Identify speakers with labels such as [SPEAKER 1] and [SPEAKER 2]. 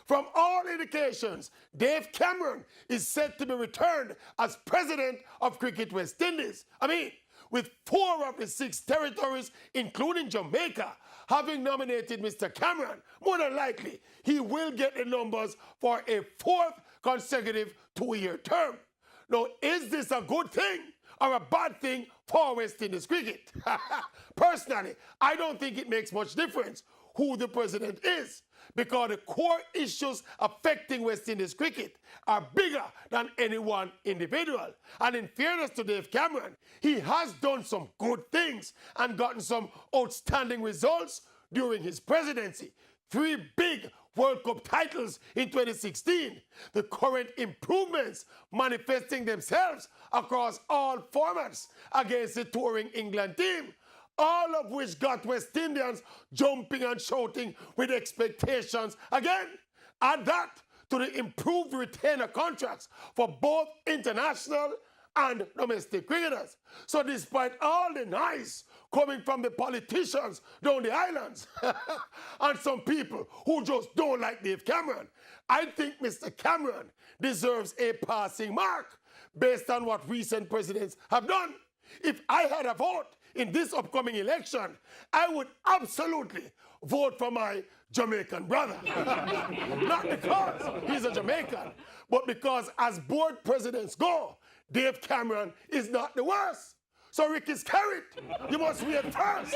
[SPEAKER 1] From all indications, Dave Cameron is set to be returned as president of Cricket West Indies. With 4 of the 6 territories, including Jamaica, having nominated Mr. Cameron, more than likely he will get the numbers for a 4th consecutive 2-year term. Now, is this a good thing or a bad thing for West Indies cricket? Personally, I don't think it makes much difference who the president is, because the core issues affecting West Indies cricket are bigger than any one individual. And in fairness to Dave Cameron, he has done some good things and gotten some outstanding results during his presidency. 3 big World Cup titles in 2016. The current improvements manifesting themselves across all formats against the touring England team, all of which got West Indians jumping and shouting with expectations again. Add that to the improved retainer contracts for both international and domestic cricketers. So despite all the noise coming from the politicians down the islands and some people who just don't like Dave Cameron, I think Mr. Cameron deserves a passing mark based on what recent presidents have done. If I had a vote in this upcoming election, I would absolutely vote for my Jamaican brother. Not because he's a Jamaican, but because as board presidents go, Dave Cameron is not the worst. So Rick is carried. You must wait first.